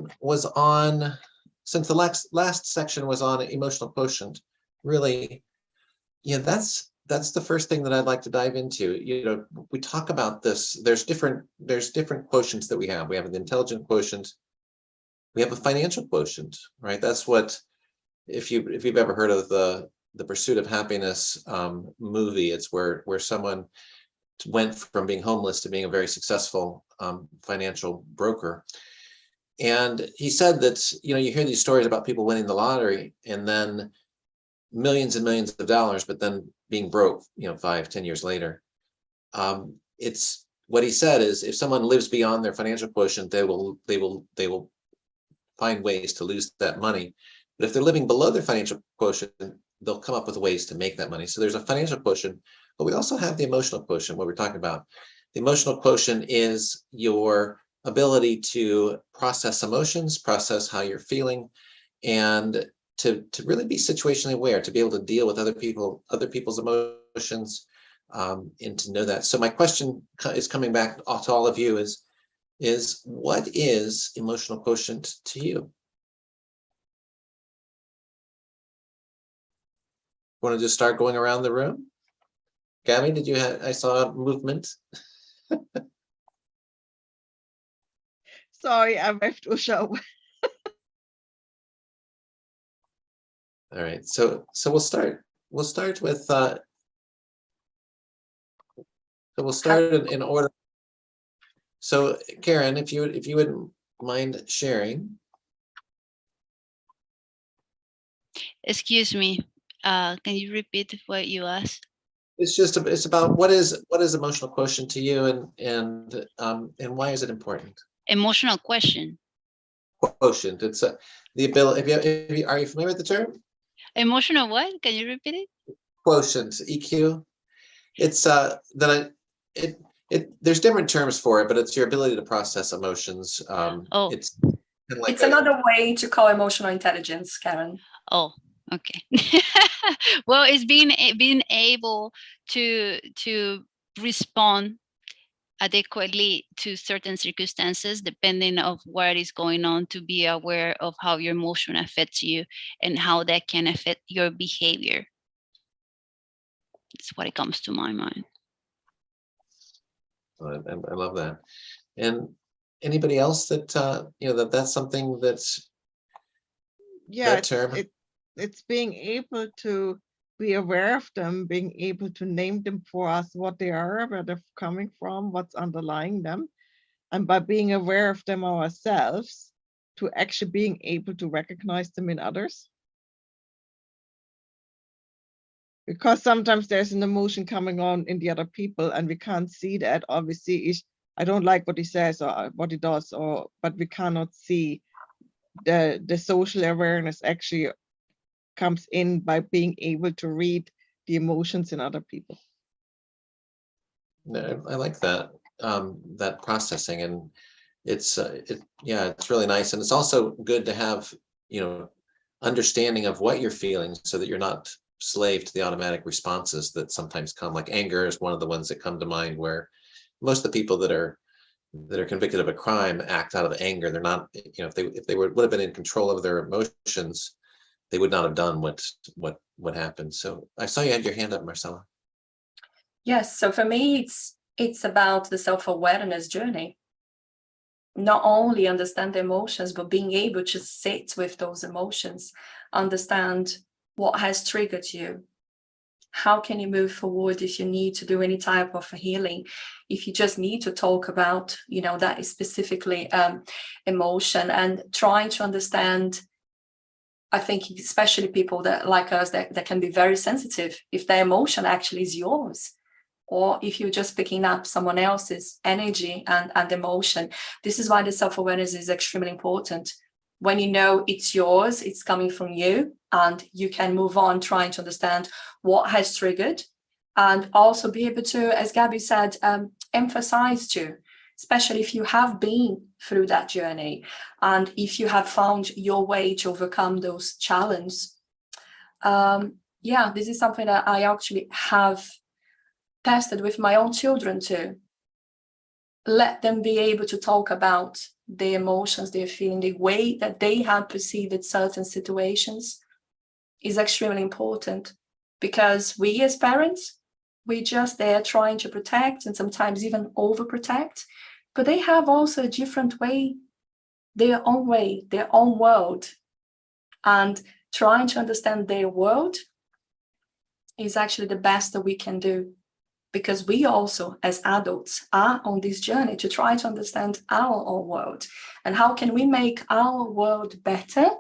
section was on, since the last section was on emotional quotient, really, that's the first thing that I'd like to dive into. We talk about this. There's different quotients that we have. We have an intelligent quotient. We have a financial quotient, right? That's what, if you've ever heard of the Pursuit of Happiness movie, it's where someone went from being homeless to being a very successful financial broker. And he said that, you hear these stories about people winning the lottery and then millions and millions of dollars, but then being broke, 5-10 years later. It's what he said is, if someone lives beyond their financial quotient, they will find ways to lose that money. But if they're living below their financial quotient, they'll come up with ways to make that money. So there's a financial quotient, but we also have the emotional quotient, what we're talking about. The emotional quotient is your ability to process emotions, process how you're feeling, and to really be situationally aware, to be able to deal with other people's emotions, and to know that. So my question is coming back to all of you is what is emotional quotient to you? Want to just start going around the room? Gabby, I saw movement. Sorry, I have to show. All right, so we'll start with we'll start in order. So Karen, if you wouldn't mind sharing. Excuse me, can you repeat what you asked? It's about what is emotional quotient to you, and why is it important? Emotional question. Quotient. It's the ability. Are you familiar with the term? Emotional what? Can you repeat it? Quotient, EQ. It's there's different terms for it, but it's your ability to process emotions. It's it's another way to call emotional intelligence, Karen. Oh, okay. Well, it's being able to respond adequately to certain circumstances, depending of what is going on, to be aware of how your emotion affects you and how that can affect your behavior. That's what it comes to my mind. I love that. And anybody else that that's something that's that term? It's being able to be aware of them, being able to name them for us, what they are, where they're coming from, what's underlying them, and by being aware of them ourselves, to actually being able to recognize them in others. Because sometimes there's an emotion coming on in the other people and we can't see that. All we see is, I don't like what he says or what he does, but we cannot see the social awareness actually comes in by being able to read the emotions in other people. No, I like that that processing, and it's really nice, and it's also good to have understanding of what you're feeling, so that you're not slave to the automatic responses that sometimes come. Like anger is one of the ones that come to mind, where most of the people that are convicted of a crime act out of anger. They're not, if they would have been in control of their emotions, they would not have done what happened. So I saw you had your hand up, Marcella. Yes, so for me, it's about the self-awareness journey. Not only understand the emotions, but being able to sit with those emotions, understand what has triggered you. How can you move forward if you need to do any type of healing? If you just need to talk about, that is specifically emotion, and trying to understand. I think especially people that like us that can be very sensitive if their emotion actually is yours, or if you're just picking up someone else's energy and emotion. This is why the self-awareness is extremely important. When you know it's yours, it's coming from you, and you can move on trying to understand what has triggered, and also be able to, as Gabby said, emphasize to, especially if you have been through that journey and if you have found your way to overcome those challenges. This is something that I actually have tested with my own children too. Let them be able to talk about the emotions they're feeling, the way that they have perceived certain situations is extremely important, because we as parents, we're just there trying to protect and sometimes even overprotect, but they have also a different way, their own world. And trying to understand their world is actually the best that we can do, because we also as adults are on this journey to try to understand our own world, and how can we make our world better.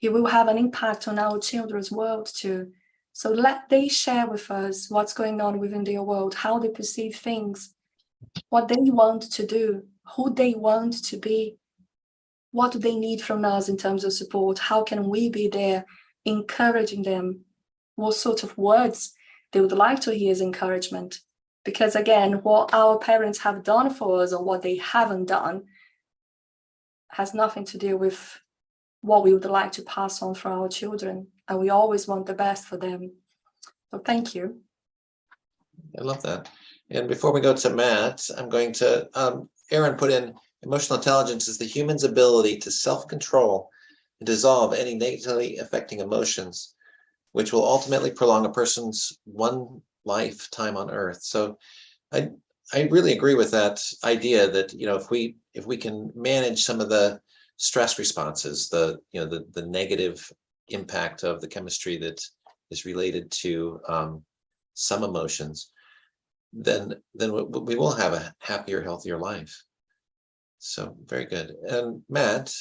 It will have an impact on our children's world too. So let they share with us what's going on within their world, how they perceive things, what they want to do, who they want to be, what do they need from us in terms of support, how can we be there encouraging them, what sort of words they would like to hear as encouragement. Because again, what our parents have done for us or what they haven't done has nothing to do with what we would like to pass on for our children. And we always want the best for them. So thank you. I love that. And before we go to Matt, I'm going to, Aaron put in, emotional intelligence is the human's ability to self-control and dissolve any negatively affecting emotions, which will ultimately prolong a person's one lifetime on Earth. So I really agree with that idea that, you know, if we can manage some of the stress responses, the negative impact of the chemistry that is related to some emotions, then we will have a happier, healthier life. So very good. And Matt,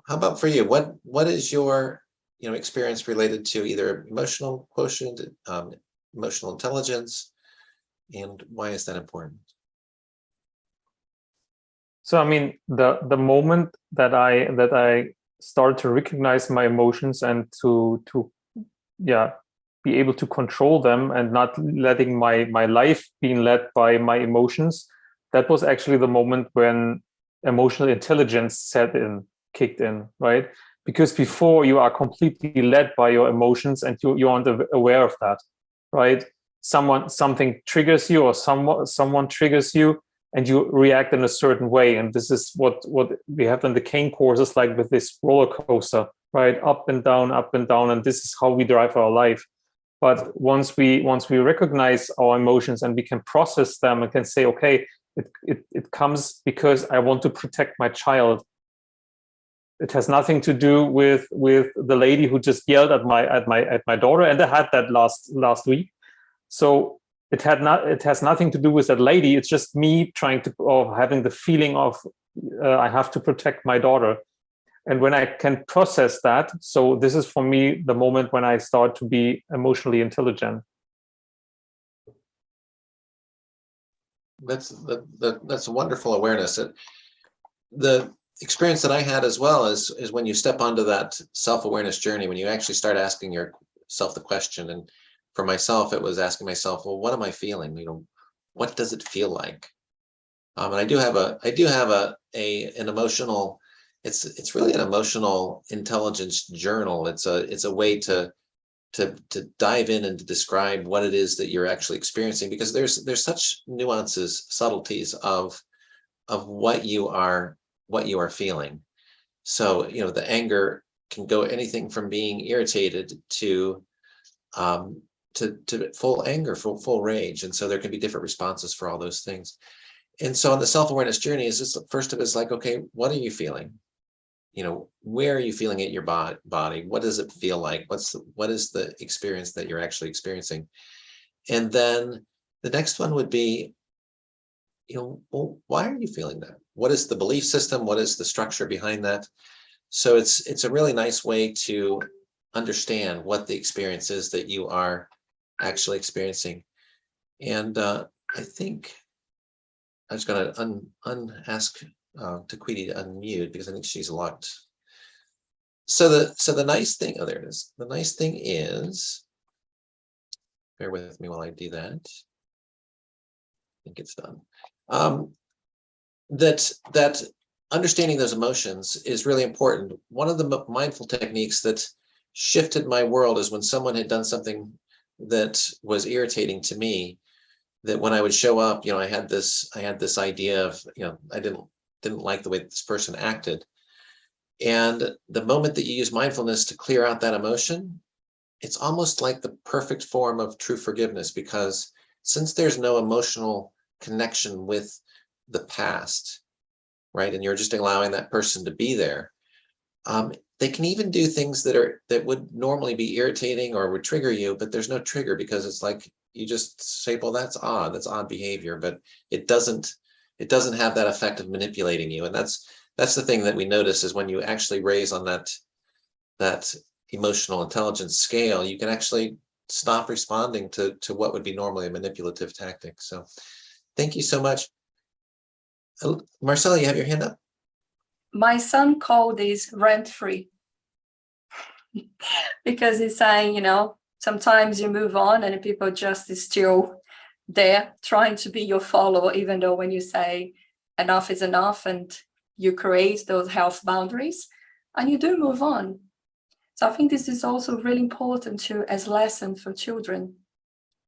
how about for you? What is your experience related to either emotional quotient, emotional intelligence, and why is that important? So I mean, the moment that I start to recognize my emotions and to be able to control them and not letting my life being led by my emotions, that was actually the moment when emotional intelligence kicked in, right? Because before you are completely led by your emotions and you aren't aware of that, right? Something triggers you or someone triggers you and you react in a certain way. And this is what we have in the cane courses, like with this roller coaster, right? Up and down, and this is how we drive our life. But once we recognize our emotions and we can process them and can say, okay, it comes because I want to protect my child. It has nothing to do with the lady who just yelled at my daughter, and I had that last week. So it has nothing to do with that lady. It's just me having the feeling of I have to protect my daughter. And when I can process that, so this is for me the moment when I start to be emotionally intelligent. That's a wonderful awareness. The experience that I had as well is when you step onto that self-awareness journey, when you actually start asking yourself the question. And for myself, it was asking myself, well, what am I feeling? What does it feel like? And I do have an emotional. It's really an emotional intelligence journal. It's a way to dive in and to describe what it is that you're actually experiencing, because there's such nuances, subtleties of what you are feeling. So the anger can go anything from being irritated to full anger, full rage, and so there can be different responses for all those things. And so on the self-awareness journey, is just first of it is like, okay, what are you feeling? Where are you feeling it in your body? What does it feel like? What is the experience that you're actually experiencing? And then the next one would be, well, why are you feeling that? What is the belief system? What is the structure behind that? So it's a really nice way to understand what the experience is that you are actually experiencing. And I think I was going to ask Taquiti to unmute because I think she's locked. So the nice thing, there it is. The nice thing is, bear with me while I do that. I think it's done. That understanding those emotions is really important. One of the mindful techniques that shifted my world is when someone had done something that was irritating to me, that when I would show up, I had this idea of, I didn't didn't like the way this person acted. And the moment that you use mindfulness to clear out that emotion, it's almost like the perfect form of true forgiveness, because since there's no emotional connection with the past, right, and you're just allowing that person to be there, they can even do things that would normally be irritating or would trigger you, but there's no trigger, because it's like you just say, well, that's odd behavior, but it doesn't have that effect of manipulating you. And that's the thing that we notice, is when you actually raise on that emotional intelligence scale, you can actually stop responding to what would be normally a manipulative tactic. So thank you so much. Marcella, you have your hand up? My son called this rent-free because he's saying, sometimes you move on and people just is still there trying to be your follower, even though when you say enough is enough and you create those health boundaries and you do move on. So I think this is also really important too, as lesson for children.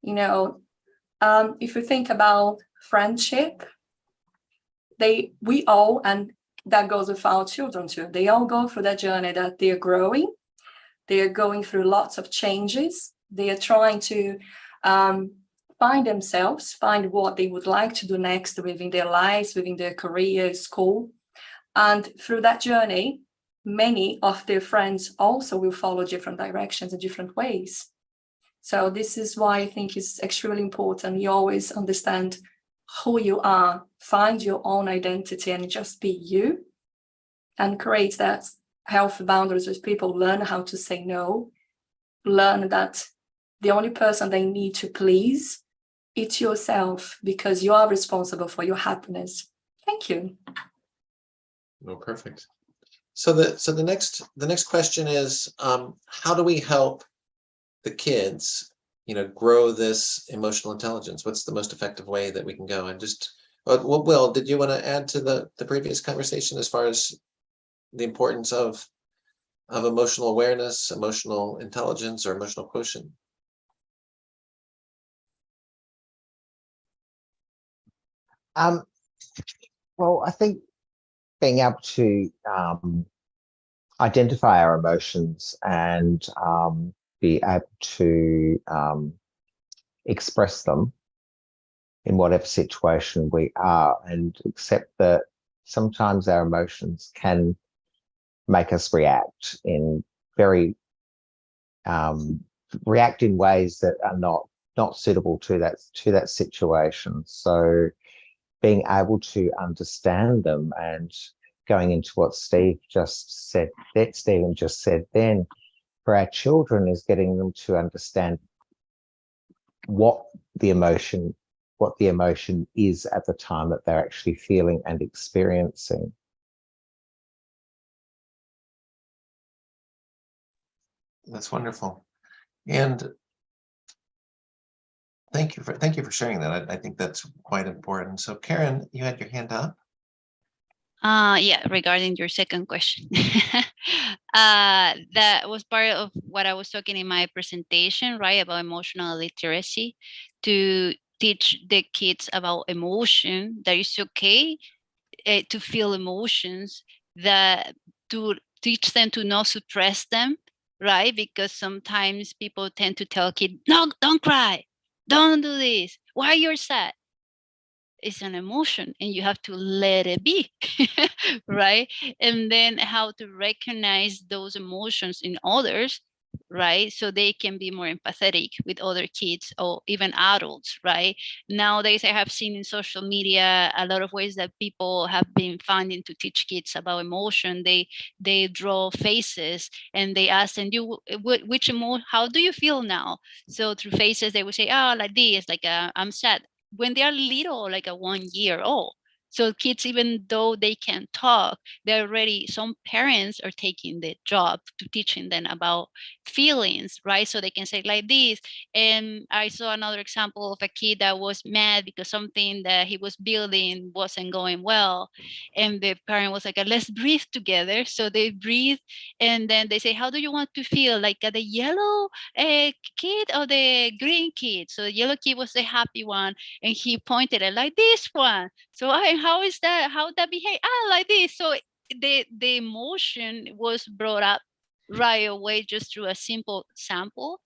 If you think about friendship, we all, and that goes with our children too, they all go through that journey that they're growing, they're going through lots of changes, they are trying to find themselves, find what they would like to do next within their lives, within their career, school. And through that journey, many of their friends also will follow different directions in different ways. So this is why I think it's extremely important you always understand who you are, find your own identity and just be you, and create that healthy boundaries with people. Learn how to say no, learn that the only person they need to please, it's yourself, because you are responsible for your happiness. Thank you. Oh, perfect. So the next question is, how do we help the kids, grow this emotional intelligence? What's the most effective way that we can go? And just, Will, did you want to add to the previous conversation as far as the importance of emotional awareness, emotional intelligence, or emotional quotient? Well, I think being able to identify our emotions and be able to express them in whatever situation we are, and accept that sometimes our emotions can make us react in react in ways that are not suitable to that situation. So being able to understand them, and going into what Stephen just said then, for our children, is getting them to understand what the emotion is at the time that they're actually feeling and experiencing. That's wonderful. And thank you for sharing that. I think that's quite important. So Karen, you had your hand up. Yeah, regarding your second question. That was part of what I was talking in my presentation, right, about emotional literacy, to teach the kids about emotion, that it's okay to feel emotions, that to teach them to not suppress them, right? Because sometimes people tend to tell kids, no, don't cry, don't do this, why you're sad. It's an emotion and you have to let it be, right? And then how to recognize those emotions in others, right? So they can be more empathetic with other kids or even adults, right? Nowadays, I have seen in social media a lot of ways that people have been finding to teach kids about emotion. They draw faces and they ask them, which emotion, how do you feel now? So through faces, they will say, oh, like this, like I'm sad, when they are little, like a 1 year old. So kids, even though they can talk, they're already, some parents are taking the job to teaching them about feelings, right? So they can say like this. And I saw another example of a kid that was mad because something that he was building wasn't going well. And the parent was like, let's breathe together. So they breathe. And then they say, how do you want to feel? Like the yellow kid or the green kid? So the yellow kid was the happy one. And he pointed at like this one. So how is that? How that behave? Like this. So the emotion was brought up right away just through a simple example,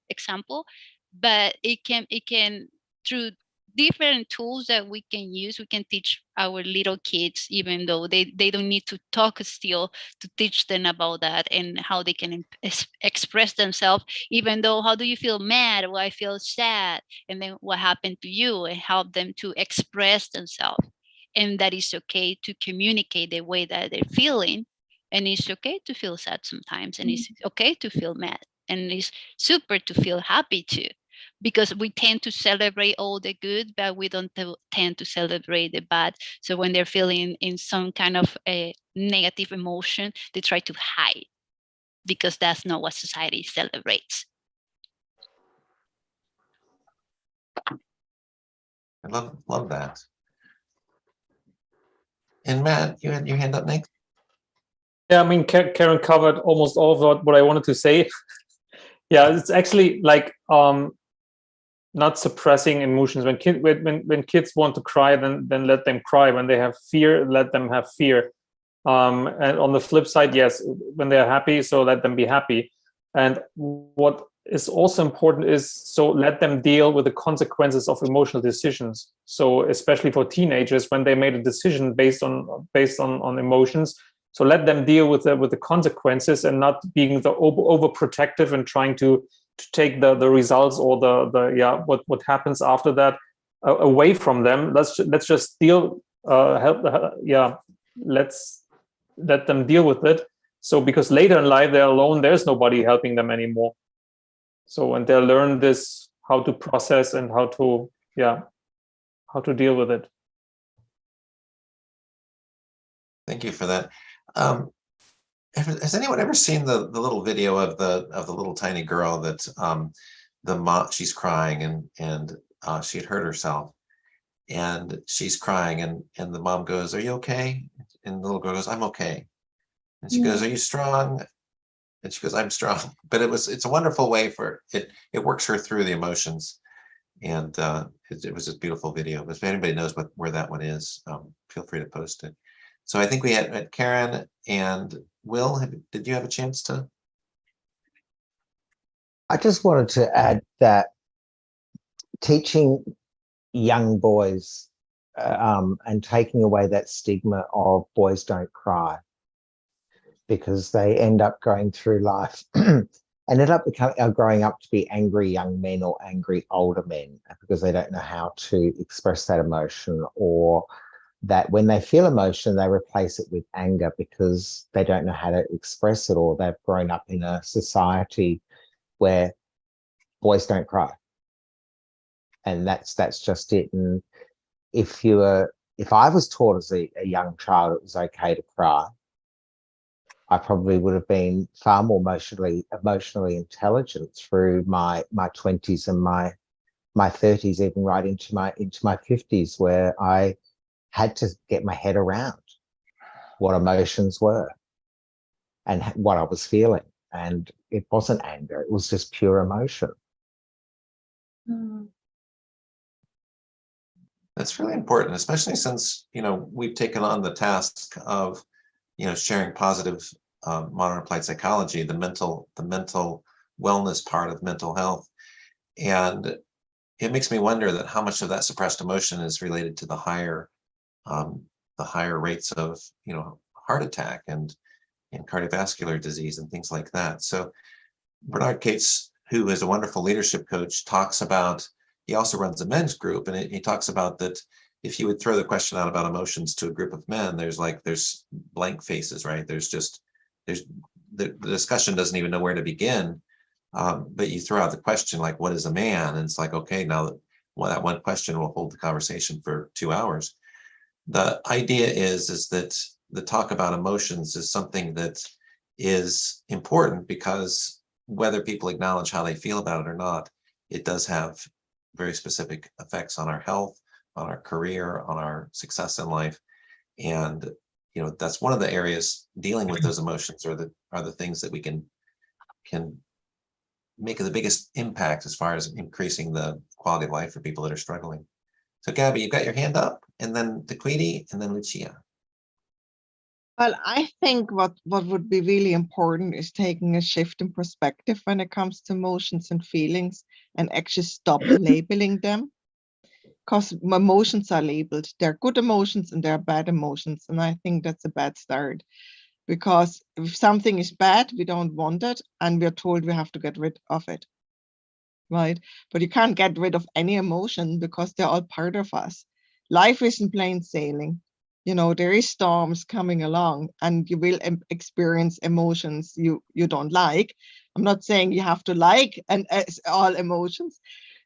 but it can through different tools that we can use, we can teach our little kids, even though they don't need to talk still, to teach them about that and how they can express themselves, even though how do you feel mad, or I feel sad, and then what happened to you, and help them to express themselves. And that is okay to communicate the way that they're feeling, and it's okay to feel sad sometimes, and it's okay to feel mad, and it's super to feel happy too, because we tend to celebrate all the good, but we don't tend to celebrate the bad. So when they're feeling in some kind of a negative emotion, they try to hide, because that's not what society celebrates. I love that. And Matt, you had your hand up next. Yeah, I mean, Karen covered almost all of what I wanted to say. Yeah, it's actually like not suppressing emotions. When kids want to cry, then let them cry. When they have fear, let them have fear. And on the flip side, yes, when they are happy, so let them be happy. And what is also important is, so let them deal with the consequences of emotional decisions. So especially for teenagers, when they made a decision based on emotions, so let them deal with the consequences, and not being the overprotective and trying to take the results or what happens after that away from them. Let's just deal. Let's let them deal with it. So because later in life they're alone, there's nobody helping them anymore. So when they learn this, how to process and how to deal with it. Thank you for that. Has anyone ever seen the little video of the little tiny girl that the mom, she's crying and she had hurt herself, and she's crying, and the mom goes, "Are you okay?" And the little girl goes, "I'm okay." And she goes, "Are you strong?" And she goes, "I'm strong." But it's a wonderful way for it. It works her through the emotions, and it was a beautiful video. But if anybody knows where that one is, feel free to post it. So I think we had Karen and Will. Did you have a chance to? I just wanted to add that teaching young boys and taking away that stigma of boys don't cry, because they end up going through life and end up growing up to be angry young men or angry older men, because they don't know how to express that emotion, or that when they feel emotion, they replace it with anger because they don't know how to express it, or they've grown up in a society where boys don't cry. And that's just it. And if I was taught as a young child it was okay to cry, I probably would have been far more emotionally intelligent through my 20s and my 30s, even right into my 50s, where I had to get my head around what emotions were and what I was feeling. And it wasn't anger, it was just pure emotion. That's really important, especially since, we've taken on the task of, sharing positive modern applied psychology, the mental wellness part of mental health. And it makes me wonder that how much of that suppressed emotion is related to the higher rates of, heart attack and cardiovascular disease and things like that. So Bernard Cates, who is a wonderful leadership coach, talks about, he also runs a men's group, and he talks about that if you would throw the question out about emotions to a group of men, there's blank faces, right? The discussion doesn't even know where to begin. But you throw out the question, like, what is a man? And it's like, okay, now that one question will hold the conversation for 2 hours. The idea is that the talk about emotions is something that is important, because whether people acknowledge how they feel about it or not, it does have very specific effects on our health, on our career, on our success in life. And that's one of the areas dealing with those emotions are the things that we can make the biggest impact as far as increasing the quality of life for people that are struggling. So Gabby, you've got your hand up, and then Daquiti, and then Lucia. Well, I think what would be really important is taking a shift in perspective when it comes to emotions and feelings, and actually stop labeling them. Because emotions are labeled. There are good emotions and there are bad emotions. And I think that's a bad start. Because if something is bad, we don't want it, and we're told we have to get rid of it. Right? But you can't get rid of any emotion because they're all part of us. Life isn't plain sailing. You know, there is storms coming along, and you will experience emotions you don't like. I'm not saying you have to like all emotions.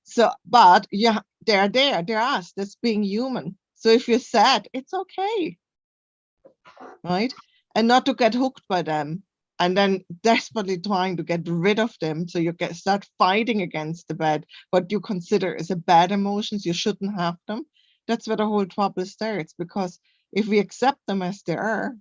So, but yeah, they're us. That's being human. So if you're sad, it's okay, right? And not to get hooked by them, and then desperately trying to get rid of them. So you start fighting against the bad, what you consider as a bad emotions. You shouldn't have them. That's where the whole trouble starts, because if we accept them as they are,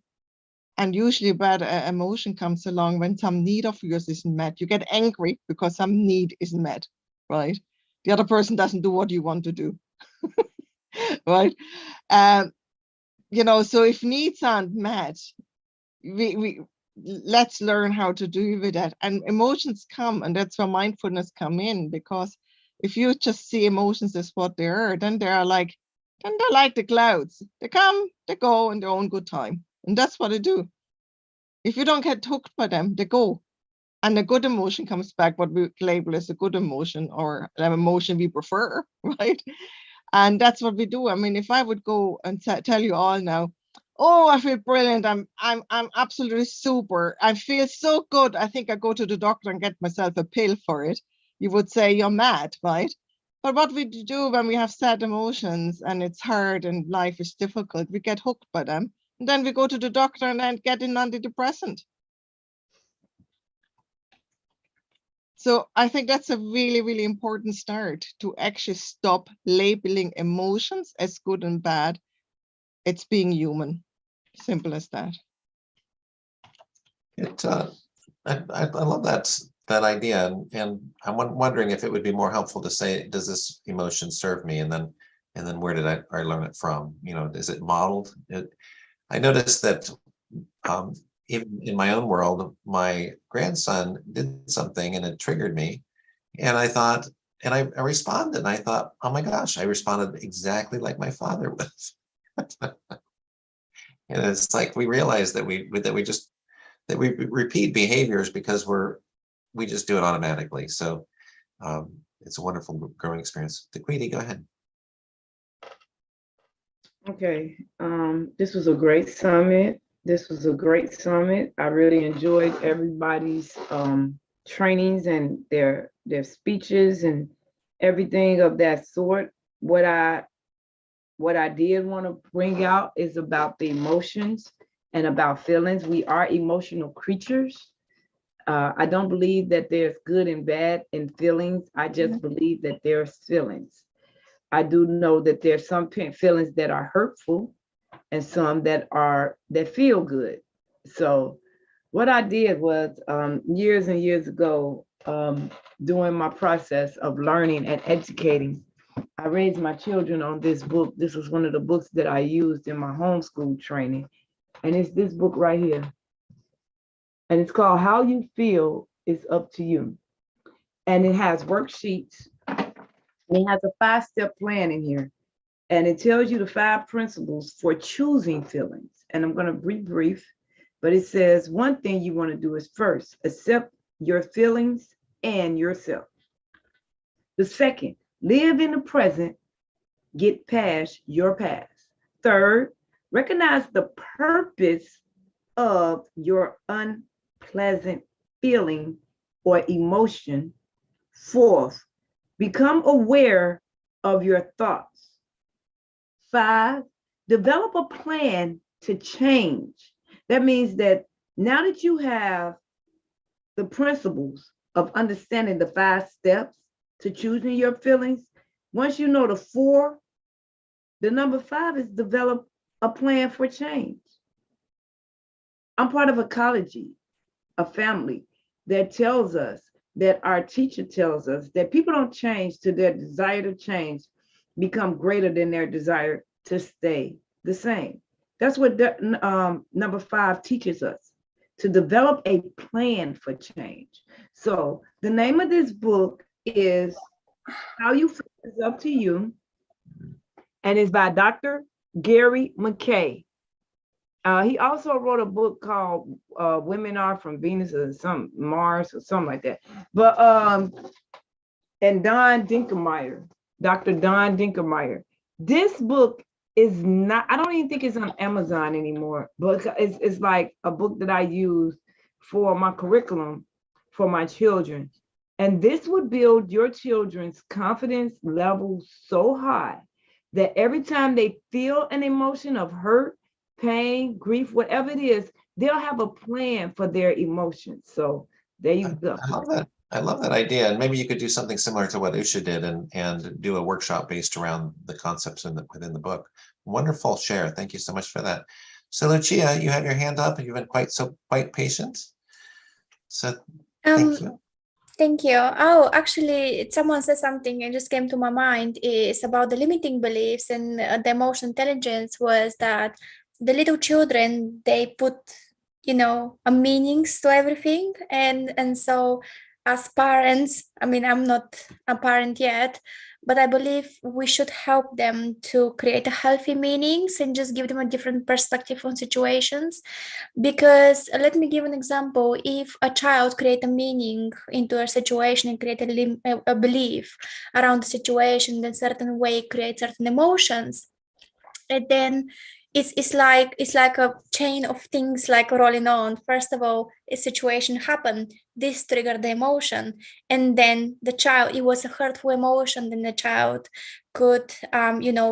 and usually bad emotion comes along when some need of yours isn't met. You get angry because some need isn't met, right? The other person doesn't do what you want to do, right? You know, so if needs aren't met, we let's learn how to deal with that. And emotions come, and that's where mindfulness come in, because if you just see emotions as what they are, then they're like the clouds. They come, they go in their own good time. And that's what they do. If you don't get hooked by them, they go. And a good emotion comes back, what we label as a good emotion, or an emotion we prefer, right? And that's what we do. I mean, if I would go and tell you all now, oh, I feel brilliant. I'm absolutely super. I feel so good. I think I go to the doctor and get myself a pill for it. You would say you're mad, right? But what we do when we have sad emotions and it's hard and life is difficult, we get hooked by them. And then we go to the doctor and then get an antidepressant. So I think that's a really, really important start, to actually stop labeling emotions as good and bad. It's being human. Simple as that. I love that idea, and I'm wondering if it would be more helpful to say, does this emotion serve me, and then where did I learn it from? You know, is it modeled? I noticed that even in my own world, my grandson did something and it triggered me, and I thought, and I responded, and I thought, oh my gosh, I responded exactly like my father would. And it's like we realize that we repeat behaviors because we just do it automatically. So it's a wonderful growing experience. Daquiti, go ahead. Okay, this was a great summit. I really enjoyed everybody's trainings and their speeches and everything of that sort. What I did want to bring out is about the emotions and about feelings. We are emotional creatures. I don't believe that there's good and bad in feelings. I just believe that there's feelings. I do know that there's some feelings that are hurtful and some that feel good. So what I did was years and years ago, during my process of learning and educating, I raised my children on this book. This was one of the books that I used in my homeschool training. And it's this book right here. And it's called How You Feel Is Up to You. And it has worksheets. It has a 5-step plan in here. And it tells you the 5 principles for choosing feelings. And I'm going to be brief, but it says one thing you want to do is first, accept your feelings and yourself. The second, live in the present, get past your past. Third, recognize the purpose of your unpleasant feeling or emotion. Fourth, become aware of your thoughts. 5, develop a plan to change. That means that now that you have the principles of understanding the 5 steps to choosing your feelings, once you know the 4, the number 5 is develop a plan for change. I'm part of ecology, a family that tells us, that our teacher tells us that people don't change to their desire to change. become greater than their desire to stay the same. That's what number 5 teaches us, to develop a plan for change. So the name of this book is How You Feel Is Up to You, and it's by Dr. Gary McKay. He also wrote a book called Women Are from Venus or some Mars or something like that. But and Don Dinkelmeyer, Dr. Don Dinkelmeyer. This book is not, I don't even think it's on Amazon anymore, but it's like a book that I use for my curriculum for my children. And this would build your children's confidence level so high that every time they feel an emotion of hurt, pain, grief, whatever it is, they'll have a plan for their emotions. So there you go. I love that. I love that idea. And maybe you could do something similar to what Usha did and do a workshop based around the concepts within the book. Wonderful share. Thank you so much for that. So Lucia, you have your hand up and you've been quite patient. So thank you. Thank you. Oh, actually, someone said something and just came to my mind is about the limiting beliefs, and the emotional intelligence was that the little children, they put, a meanings to everything. And so as parents, I mean, I'm not a parent yet, but I believe we should help them to create a healthy meanings and just give them a different perspective on situations. Because let me give an example. If a child create a meaning into a situation and create a belief around the situation, then certain way create certain emotions, and then it's like a chain of things like rolling on. First of all, a situation happened, this triggered the emotion, and then the child, it was a hurtful emotion, then the child could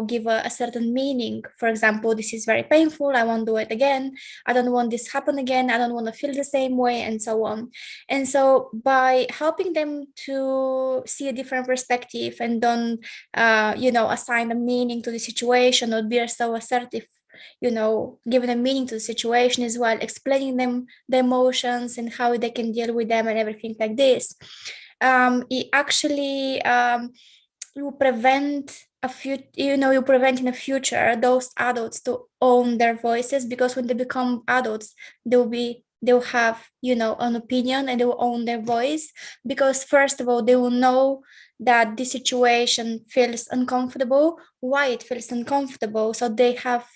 give a certain meaning. For example, this is very painful, I won't do it again, I don't want this happen again, I don't want to feel the same way, and so on. And so by helping them to see a different perspective and don't assign a meaning to the situation or be so assertive, giving a meaning to the situation as well, explaining them the emotions and how they can deal with them and everything like this, it actually you prevent you prevent in the future those adults to own their voices, because when they become adults, they'll have an opinion and they will own their voice, because first of all they will know that this situation feels uncomfortable, why it feels uncomfortable. So they have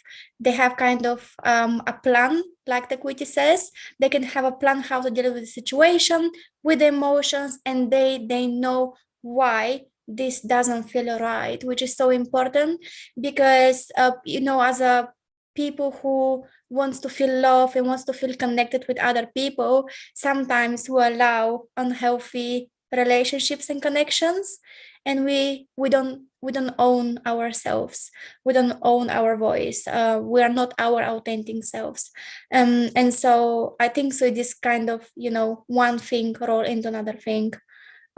kind of a plan, like the Quotient says. They can have a plan how to deal with the situation, with the emotions, and they know why this doesn't feel right, which is so important. Because as a people who wants to feel love and wants to feel connected with other people, sometimes we allow unhealthy relationships and connections, and we don't own ourselves, we don't own our voice, we are not our authentic selves, and so I think so this kind of one thing roll into another thing.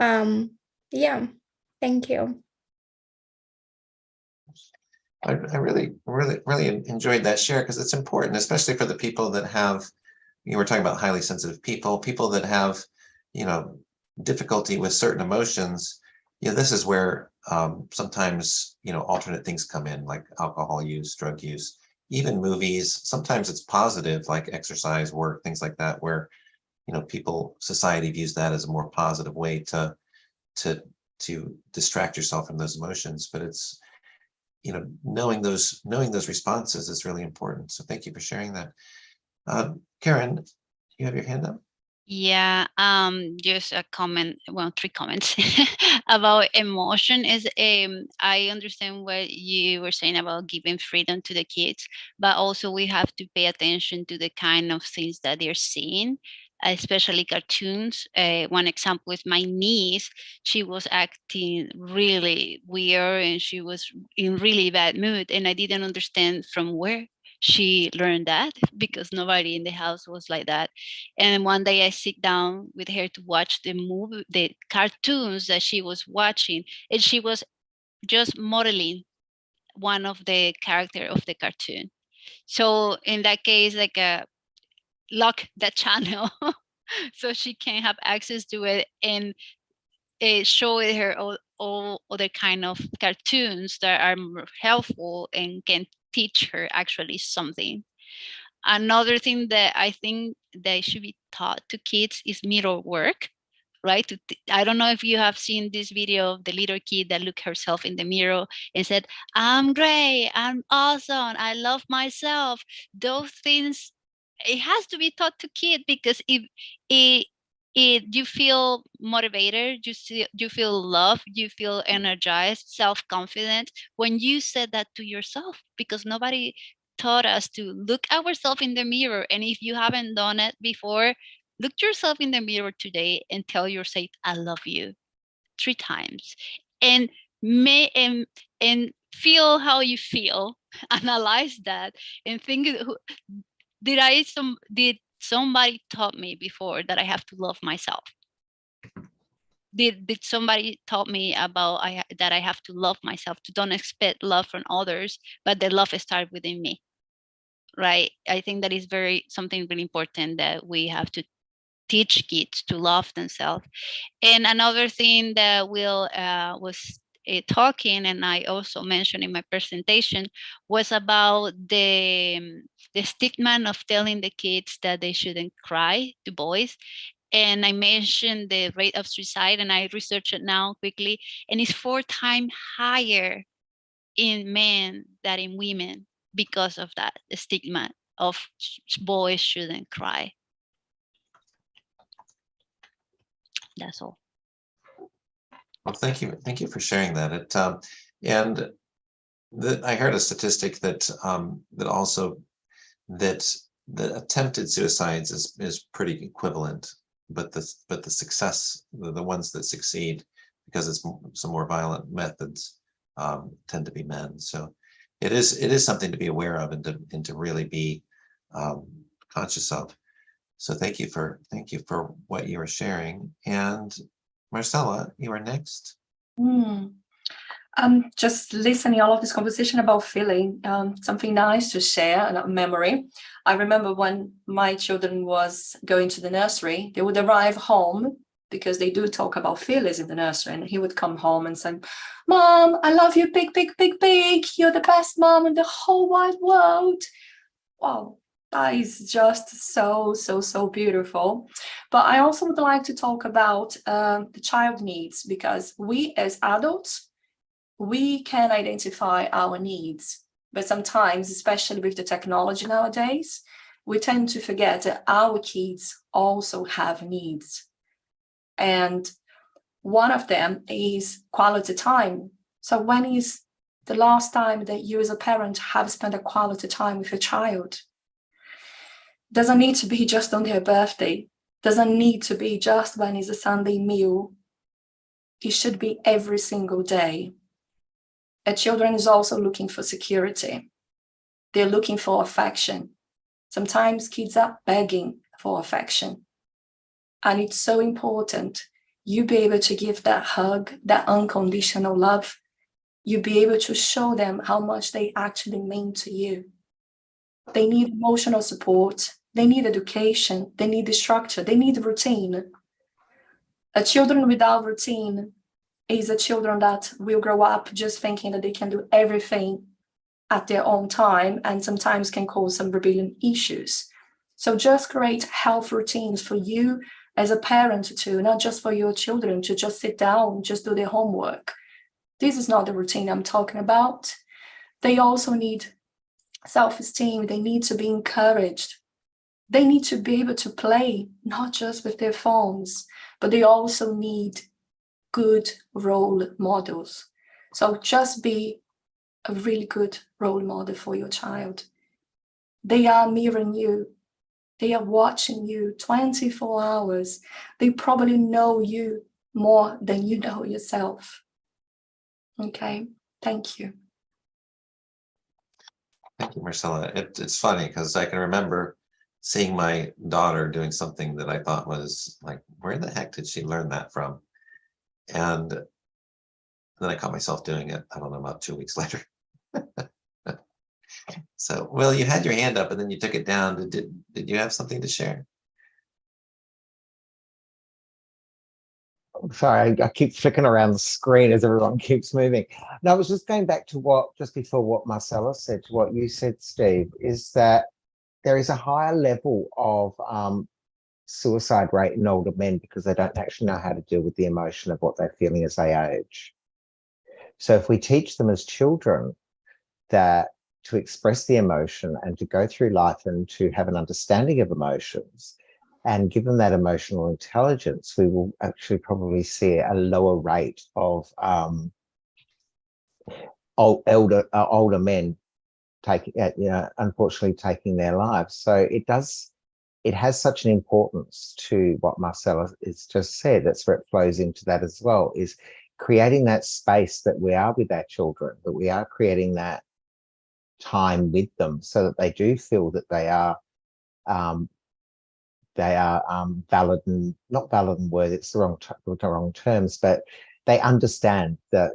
Yeah, thank you. I really enjoyed that share, because it's important, especially for the people that have, we're talking about highly sensitive people that have, difficulty with certain emotions. This is where sometimes, alternate things come in, like alcohol use, drug use, even movies. Sometimes it's positive, like exercise, work, things like that, where, society views that as a more positive way to distract yourself from those emotions. But it's, knowing those responses is really important. So thank you for sharing that. Karen, you have your hand up. Yeah, just a comment, well, 3 comments about emotion is I understand what you were saying about giving freedom to the kids, but also we have to pay attention to the kind of things that they're seeing, especially cartoons. One example is my niece. She was acting really weird and she was in really bad mood, and I didn't understand from where she learned that, because nobody in the house was like that. And one day I sit down with her to watch the cartoons that she was watching, and she was just modeling one of the character of the cartoon. So in that case, like lock that channel so she can have access to it, and show it her all other kind of cartoons that are more helpful and can teach her actually something. Another thing that I think that should be taught to kids is mirror work, right? I don't know if you have seen this video of the little kid that looked herself in the mirror and said, "I'm great, I'm awesome, I love myself." Those things, it has to be taught to kids, because if you feel motivated, you feel loved, you feel energized, self-confident when you said that to yourself, because nobody taught us to look ourselves in the mirror. And if you haven't done it before, look yourself in the mirror today and tell yourself, "I love you," 3 times, and and feel how you feel. Analyze that and think, did somebody taught me before that I have to love myself? Did somebody taught me about that I have to love myself, to don't expect love from others, but the love starts within me, right? I think that is something really important, that we have to teach kids to love themselves. And another thing that Will was talking, and I also mentioned in my presentation, was about the stigma of telling the kids that they shouldn't cry, to boys. And I mentioned the rate of suicide, and I researched it now quickly, and it's 4 times higher in men than in women because of that stigma of boys shouldn't cry. That's all. Well, thank you for sharing that. And I heard a statistic that that attempted suicides is pretty equivalent, but the success, the ones that succeed, because it's some more violent methods, tend to be men. So it is something to be aware of and to really be conscious of. So thank you for what you were sharing. And Marcella, you are next. Just listening all of this conversation about feeling, something nice to share, a memory. I remember when my children was going to the nursery, they would arrive home, because they do talk about feelings in the nursery, and he would come home and say, "Mom, I love you, big, big, big, big. You're the best mom in the whole wide world." Wow, that is just so beautiful. But I also would like to talk about the child needs, because we as adults, we can identify our needs, but sometimes, especially with the technology nowadays, we tend to forget that our kids also have needs. And one of them is quality time. So when is the last time that you as a parent have spent a quality time with your child? Doesn't need to be just on their birthday. Doesn't need to be just when it's a Sunday meal. It should be every single day. A children is also looking for security. They're looking for affection. Sometimes kids are begging for affection. And it's so important you be able to give that hug, that unconditional love. You be able to show them how much they actually mean to you. They need emotional support. They need education. They need the structure. They need routine. A children without routine is a children that will grow up just thinking that they can do everything at their own time, and sometimes can cause some rebellion issues. So just create health routines for you as a parent too, not just for your children to just sit down, just do their homework. This is not the routine I'm talking about. They also need self-esteem. They need to be encouraged. They need to be able to play, not just with their phones, but they also need good role models. So just be a really good role model for your child. They are mirroring you. They are watching you 24 hours. They probably know you more than you know yourself. Okay, thank you. Thank you, Marcella. It's funny because I can remember seeing my daughter doing something that I thought was like, where the heck did she learn that from? And then I caught myself doing it, I don't know, about 2 weeks later. So, Will, you had your hand up and then you took it down. Did you have something to share? sorry, I keep flicking around the screen as everyone keeps moving. No, I was just going back to what, just before what Marcella said, to what you said, Steve, is that there is a higher level of suicide rate in older men because they don't actually know how to deal with the emotion of what they're feeling as they age. So if we teach them as children that to express the emotion and to go through life and to have an understanding of emotions and give them that emotional intelligence, we will actually probably see a lower rate of older men taking, unfortunately taking their lives. So it has such an importance to what Marcella has just said. That's where it flows into that as well, is creating that space that we are with our children, that we are creating that time with them so that they do feel that they are valid and not valid and worthy. It's the wrong terms, but they understand that,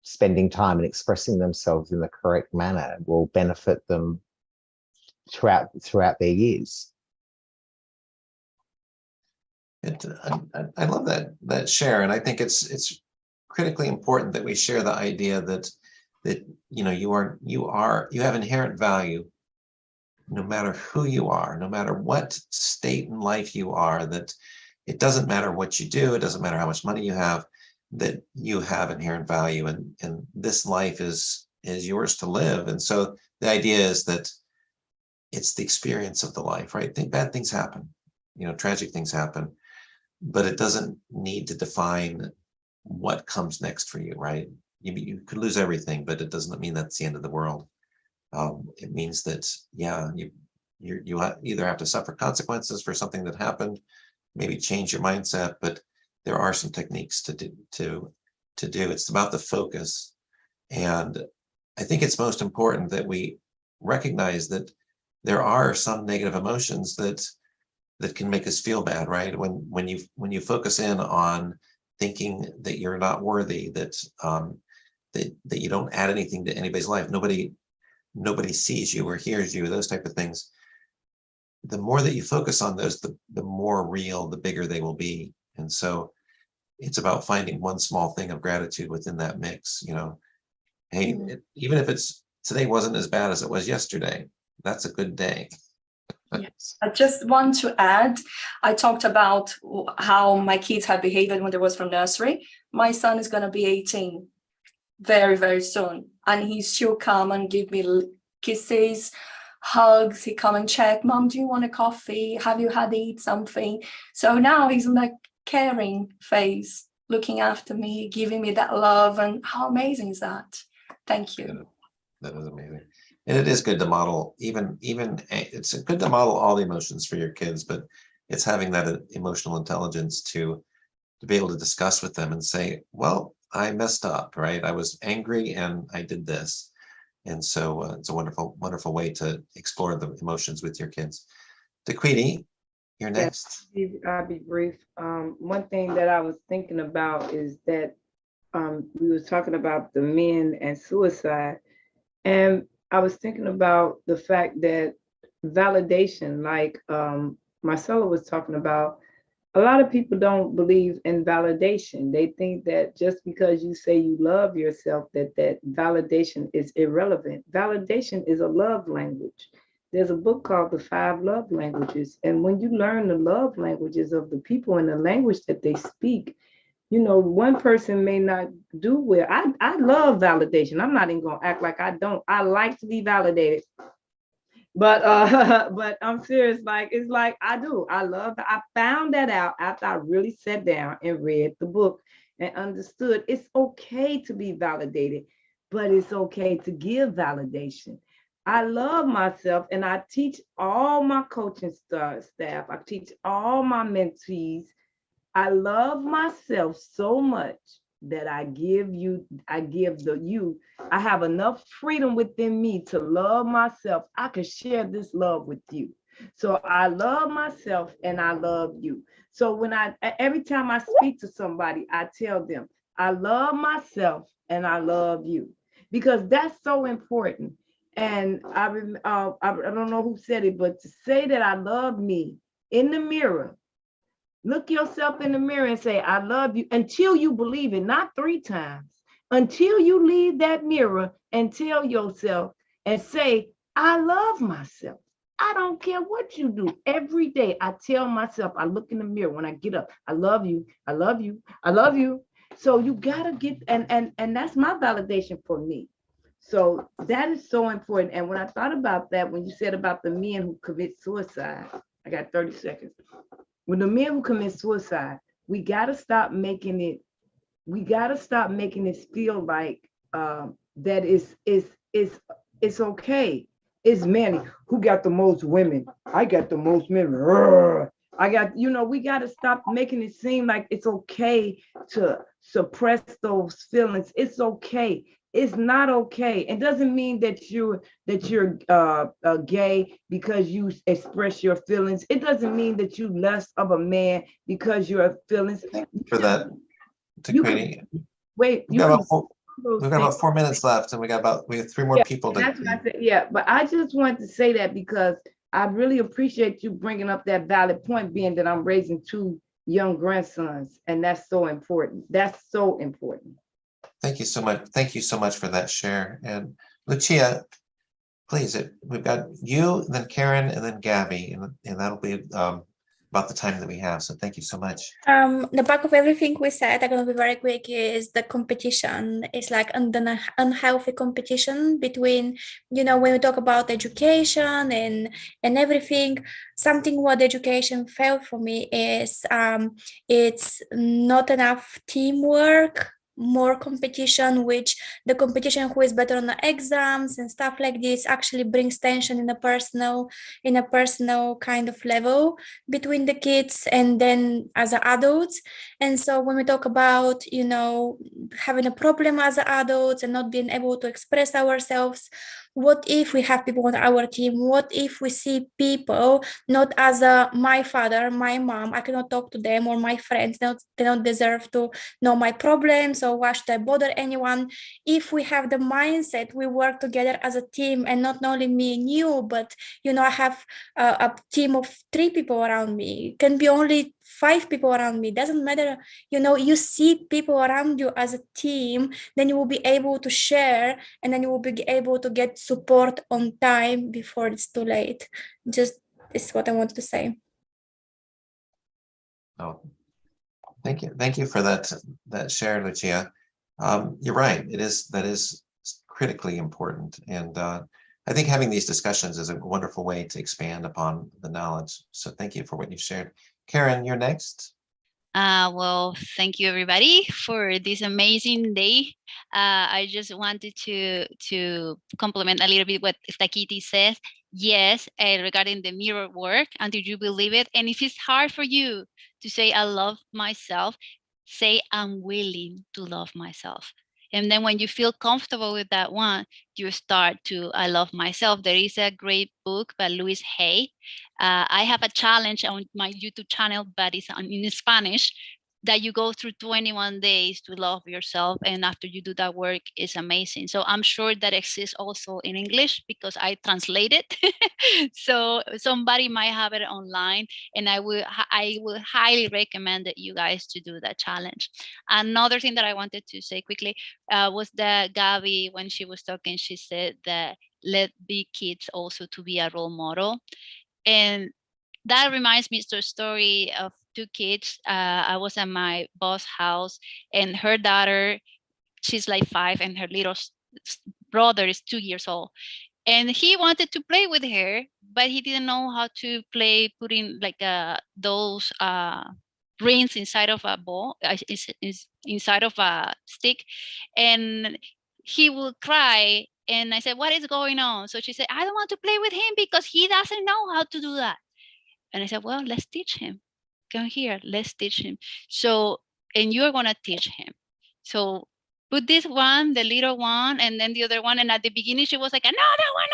spending time and expressing themselves in the correct manner will benefit them throughout their years. I love that share, and I think it's critically important that we share the idea that you have inherent value, no matter who you are, no matter what state in life you are. That it doesn't matter what you do, it doesn't matter how much money you have, that you have inherent value, and this life is yours to live. And so the idea is that it's the experience of the life, right? Bad things happen, tragic things happen, but it doesn't need to define what comes next for you, right? You could lose everything, but it doesn't mean that's the end of the world. It means that, you either have to suffer consequences for something that happened, maybe change your mindset, but there are some techniques to do. It's about the focus. And I think it's most important that we recognize that there are some negative emotions that can make us feel bad, right? When you focus in on thinking that you're not worthy, that you don't add anything to anybody's life, nobody sees you or hears you, those type of things. The more that you focus on those, the more real, the bigger they will be. And so it's about finding one small thing of gratitude within that mix. Hey, even if today wasn't as bad as it was yesterday, that's a good day. Yes, I just want to add, I talked about how my kids have behaved when they was from nursery. My son is going to be 18 very, very soon. And he still come and give me kisses, hugs. He come and check, Mom, do you want a coffee? Have you had to eat something? So now he's in that caring phase, looking after me, giving me that love. And how amazing is that? Thank you. That is amazing. And it is good to model, even it's good to model all the emotions for your kids, but it's having that emotional intelligence to be able to discuss with them and say, well, I messed up, right? I was angry and I did this. And so it's a wonderful, wonderful way to explore the emotions with your kids. DeQueenie, you're next. Yes, I'll be brief. One thing that I was thinking about is that we were talking about the men and suicide. And I was thinking about the fact that validation, like Marcella was talking about, a lot of people don't believe in validation. They think that just because you say you love yourself, that validation is irrelevant. Validation is a love language. There's a book called The 5 Love Languages. And when you learn the love languages of the people and the language that they speak, one person may not do well. I love validation. I'm not even gonna act like I don't. I like to be validated. But but I'm serious. It's like I do. I love that. I found that out after I really sat down and read the book and understood it's okay to be validated, but it's okay to give validation. I love myself, and I teach all my coaching staff. I teach all my mentees. I love myself so much that I have enough freedom within me to love myself. I can share this love with you. So I love myself and I love you. So every time I speak to somebody, I tell them, I love myself and I love you, because that's so important. And I don't know who said it, but to say that I love me in the mirror, Look yourself in the mirror and say, I love you, until you believe it, not 3 times. Until you leave that mirror and tell yourself and say, I love myself. I don't care what you do. Every day I tell myself, I look in the mirror when I get up, I love you, I love you, I love you. So you gotta get, and that's my validation for me. So that is so important. And when I thought about that, when you said about the men who commit suicide, I got 30 seconds. When the men who commit suicide, we gotta stop making it, feel like that it's okay. It's Manny who got the most women. I got the most men. I got, we got to stop making it seem like it's okay to suppress those feelings. It's okay. It's not okay. It doesn't mean that you're gay because you express your feelings. It doesn't mean that you less of a man because your feelings. For that, Wait, we've got about 4 minutes left, and we have 3 more people. That's what I said. Yeah, but I just wanted to say that because I really appreciate you bringing up that valid point, being that I'm raising 2 young grandsons, and that's so important. That's so important. Thank you so much. Thank you so much for that share. And Lucia, please, we've got you, then Karen, and then Gabby, and that'll be about the time that we have. So thank you so much. The back of everything we said, I'm gonna be very quick, is the competition. It's like an unhealthy competition between, when we talk about education and everything. Something what education felt for me is it's not enough teamwork, more competition, which the competition who is better on the exams and stuff like this actually brings tension in a personal kind of level between the kids and then as adults. And so when we talk about having a problem as adults and not being able to express ourselves, what if we have people on our team? What if we see people not as my father, my mom, I cannot talk to them, or my friends, they don't deserve to know my problems, or why should I bother anyone? If we have the mindset, we work together as a team, and not only me and you, but I have a team of 3 people around me. It can be only 5 people around me, doesn't matter. You see people around you as a team, then you will be able to share, and then you will be able to get support on time before it's too late. Just this is what I wanted to say. Oh, thank you for that share, Lucia. You're right. That is critically important, and I think having these discussions is a wonderful way to expand upon the knowledge. So thank you for what you shared. Karen, you're next. Well, thank you everybody for this amazing day. I just wanted to compliment a little bit what Takiti says. Yes, regarding the mirror work, until you believe it. And if it's hard for you to say, I love myself, say, I'm willing to love myself. And then when you feel comfortable with that one, you start to, I love myself. There is a great book by Louise Hay. I have a challenge on my YouTube channel, but it's in Spanish, that you go through 21 days to love yourself. And after you do that work, it's amazing. So I'm sure that exists also in English because I translate it. So somebody might have it online, and I will highly recommend that you guys to do that challenge. Another thing that I wanted to say quickly was that Gabby, when she was talking, she said that let big kids also to be a role model. And that reminds me of the story of 2 kids. I was at my boss' house, and her daughter, she's like 5, and her little brother is 2 years old. And he wanted to play with her, but he didn't know how to play, putting like those rings inside of a ball, inside of a stick. And he would cry. And I said, what is going on? So she said, I don't want to play with him because he doesn't know how to do that. And I said, well, let's teach him. Come here, let's teach him. So, and you're going to teach him. So put this one, the little one, and then the other one. And at the beginning, she was like, another one.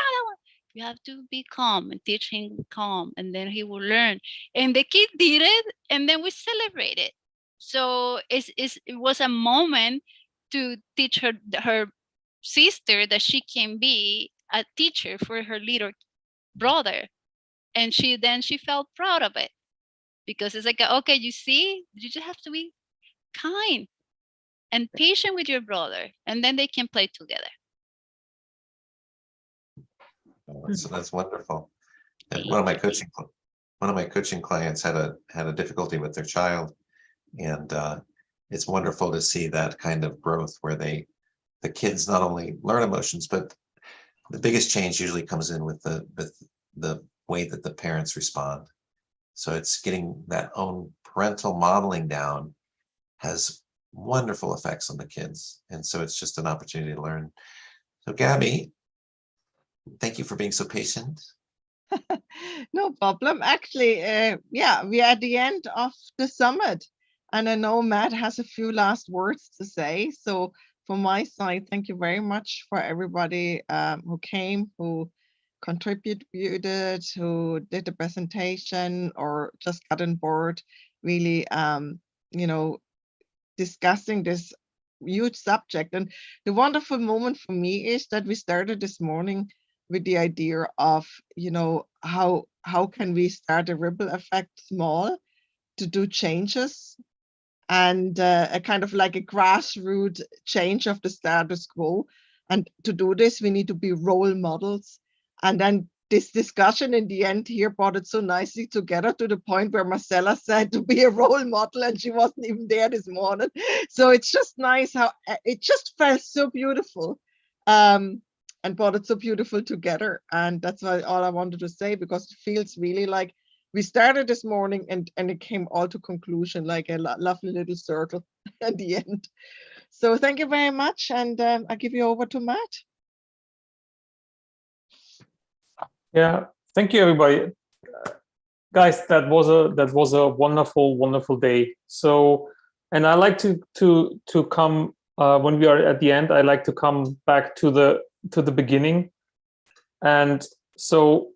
You have to be calm and teach him calm, and then he will learn. And the kid did it, and then we celebrated. So it was a moment to teach her sister that she can be a teacher for her little brother. And she felt proud of it, because it's like, okay, you see, you just have to be kind and patient with your brother, and then they can play together. So that's wonderful. And Thank one of my you. coaching clients had a difficulty with their child, and it's wonderful to see that kind of growth where the kids not only learn emotions, but the biggest change usually comes in with the way that the parents respond. So it's getting that own parental modeling down has wonderful effects on the kids, and so it's just an opportunity to learn. So Gabby, thank you for being so patient. No problem. Actually, yeah, we're at the end of the summit, and I know Matt has a few last words to say. So from my side, thank you very much for everybody who came, who contributed, who did the presentation, or just got on board. Really, you know, discussing this huge subject. And the wonderful moment for me is that we started this morning with the idea of, you know, how can we start a ripple effect small to do changes, and a kind of like a grassroots change of the status quo. And to do this, we need to be role models. And then this discussion in the end here brought it so nicely together to the point where Marcella said to be a role model, and she wasn't even there this morning. So it's just nice how it just felt so beautiful, and brought it so beautiful together. And that's all I wanted to say, because it feels really like we started this morning and it came all to conclusion, like a lovely little circle at the end. So thank you very much. And I give you over to Matt. Yeah, thank you, everybody. Guys, that was a wonderful day. So, and I like to come when we are at the end. I like to come back to the beginning, and so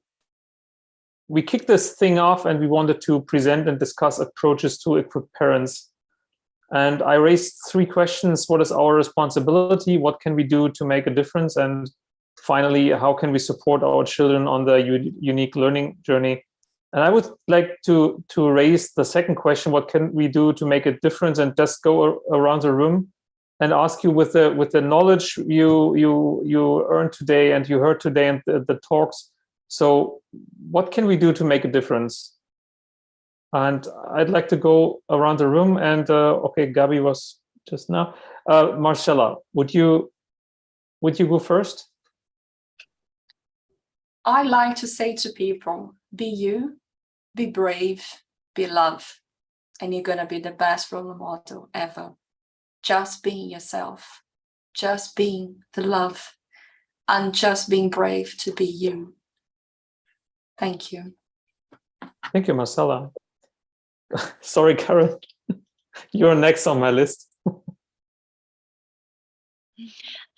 we kicked this thing off, and we wanted to present and discuss approaches to equip parents. And I raised 3 questions: what is our responsibility? What can we do to make a difference? And finally, how can we support our children on their unique learning journey? And I would like to raise the second question: what can we do to make a difference? And just go around the room and ask you, with the knowledge you earned today and you heard today and the talks, so what can we do to make a difference? And I'd like to go around the room, and okay, Gabi was just now. Marcella, would you go first? I like to say to people, be you, be brave, be love, and you're going to be the best role model ever. Just being yourself, just being the love, and just being brave to be you. Thank you. Thank you, Marcella. Sorry, Karen, you're next on my list.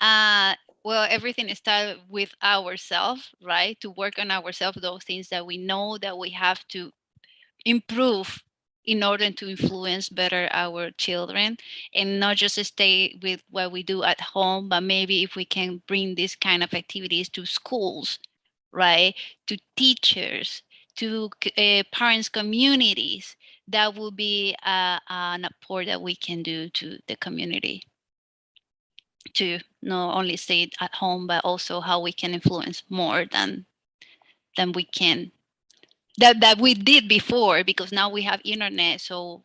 Well, everything starts with ourselves, right? To work on ourselves, those things that we know that we have to improve in order to influence better our children, and not just stay with what we do at home, but maybe if we can bring these kind of activities to schools, right? To teachers, to parents' communities, that will be an support that we can do to the community, to not only stay at home, but also how we can influence more than we can, that we did before, because now we have internet, so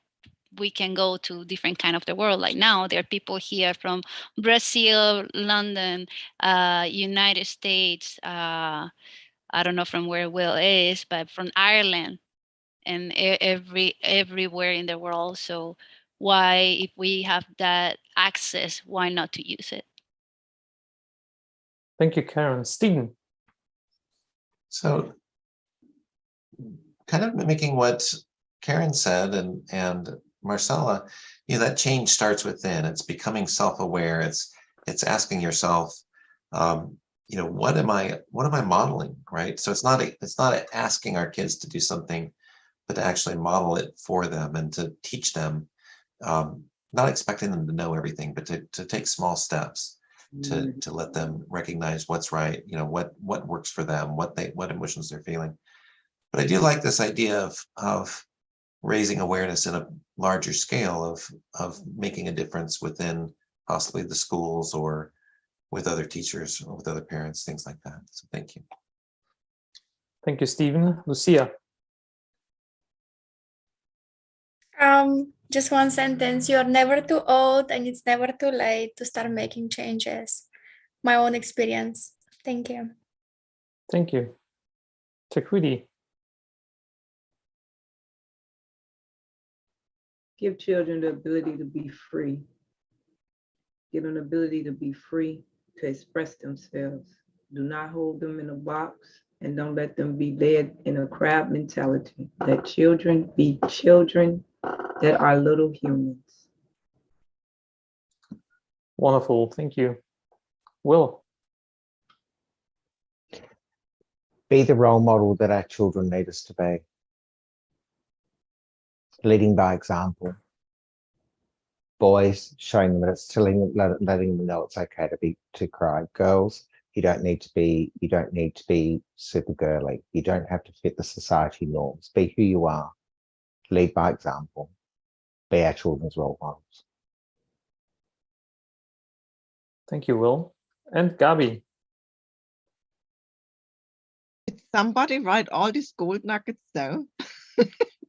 we can go to different kind of the world. Like now there are people here from Brazil, London, United States, I don't know from where Will is, but from Ireland, and everywhere in the world. So why, if we have that access, why not to use it? Thank you, Karen. Stephen. So kind of mimicking what Karen said and Marcella, that change starts within. It's becoming self-aware. It's asking yourself, what am I modeling, right? So it's not asking our kids to do something, but to actually model it for them and to teach them, not expecting them to know everything, but to take small steps to let them recognize what's right, what works for them, what emotions they're feeling. But I do like this idea of raising awareness in a larger scale of making a difference within possibly the schools or with other teachers or with other parents, things like that. So thank you. Thank you, Stephen. Lucia. Just one sentence. You're never too old and it's never too late to start making changes. My own experience. Thank you. Thank you. Takriti. Give children the ability to be free. Give them the ability to be free to express themselves. Do not hold them in a box and don't let them be led in a crab mentality. Let children be children that are little humans. Wonderful. Thank you. Will. Be the role model that our children need us to be. Leading by example. Boys, showing them that it's letting them know it's okay to cry. Girls, you don't need to be super girly. You don't have to fit the society norms. Be who you are. Lead by example. Be our children's role models. Thank you, Will. And Gabi. Did somebody write all these gold nuggets down?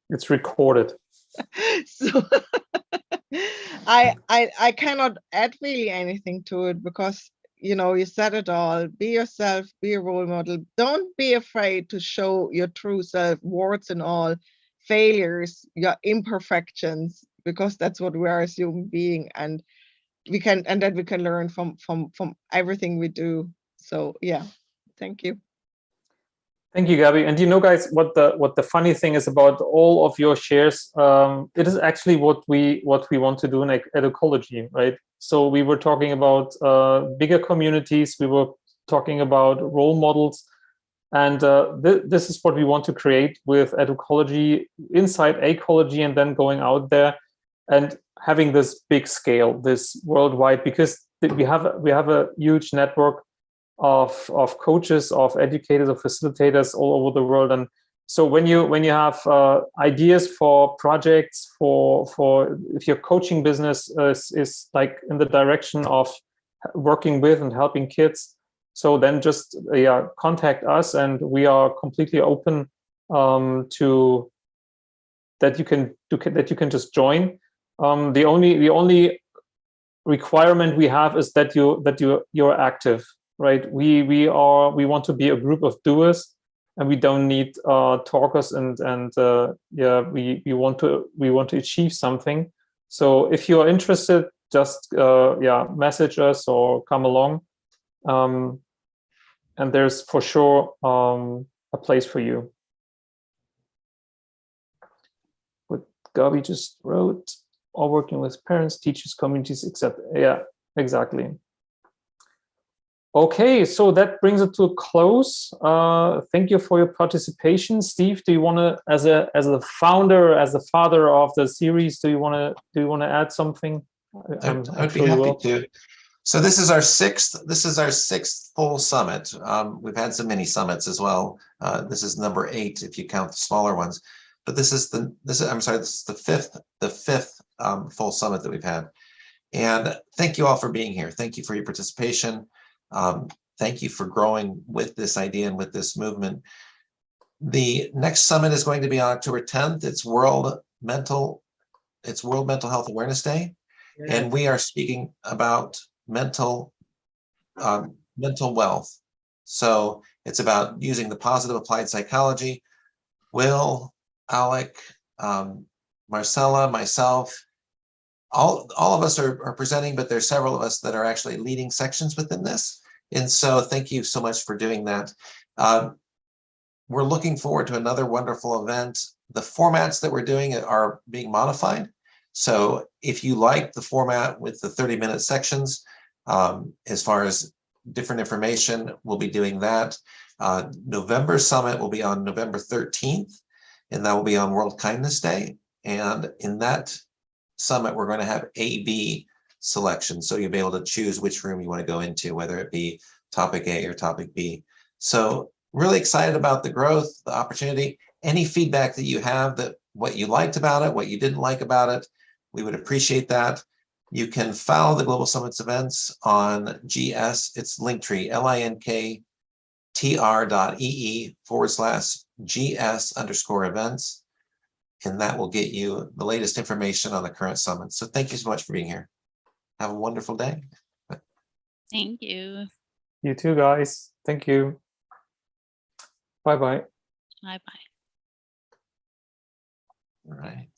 It's recorded. So I cannot add really anything to it because you said it all. Be yourself, be a role model. Don't be afraid to show your true self, warts and all, failures, your imperfections, because that's what we are as human being, and that we can learn from everything we do. So yeah, thank you. Thank you, Gabi. And guys, what the funny thing is about all of your shares, it is actually what we want to do in educology, right? So we were talking about bigger communities, we were talking about role models, and this is what we want to create with educology, inside ecology, and then going out there and having this big scale, this worldwide, because we have a huge network of coaches, of educators, of facilitators all over the world. And so when you have ideas for projects, for if your coaching business is like in the direction of working with and helping kids, so then just contact us, and we are completely open to that you can just join. The only requirement we have is that you're active. Right, we want to be a group of doers, and we don't need talkers, and we want to achieve something. So if you are interested, just message us or come along, and there's for sure a place for you. What Gabi just wrote, all working with parents, teachers, communities, etc. Yeah, exactly. Okay, so that brings it to a close. Thank you for your participation. Steve, do you want to, as a founder, as the father of the series, do you want to add something? I would be happy to. So this is our sixth full summit. We've had some mini summits as well. This is number 8 if you count the smaller ones. But this is the fifth full summit that we've had. And thank you all for being here. Thank you for your participation. Thank you for growing with this idea and with this movement. The next summit is going to be on October 10th. It's World Mental Health Awareness Day. Yeah. And we are speaking about mental wealth. So it's about using the positive applied psychology. Will, Alec, Marcella, myself, all of us are presenting, but there's several of us that are actually leading sections within this. And so thank you so much for doing that. We're looking forward to another wonderful event. The formats that we're doing are being modified. So if you like the format with the 30-minute sections, as far as different information, we'll be doing that. November summit will be on November 13th, and that will be on World Kindness Day. And in that summit, we're going to have A/B selection. So you'll be able to choose which room you want to go into, whether it be topic A or topic B. So really excited about the growth, the opportunity. Any feedback that you have that what you liked about it, what you didn't like about it. We would appreciate that. You can follow the Global Summits events on GS. It's Linktree, linktr.ee/GS_events. And that will get you the latest information on the current summit. So thank you so much for being here. Have a wonderful day. Thank you. You too, guys. Thank you. Bye-bye. Bye-bye. All right.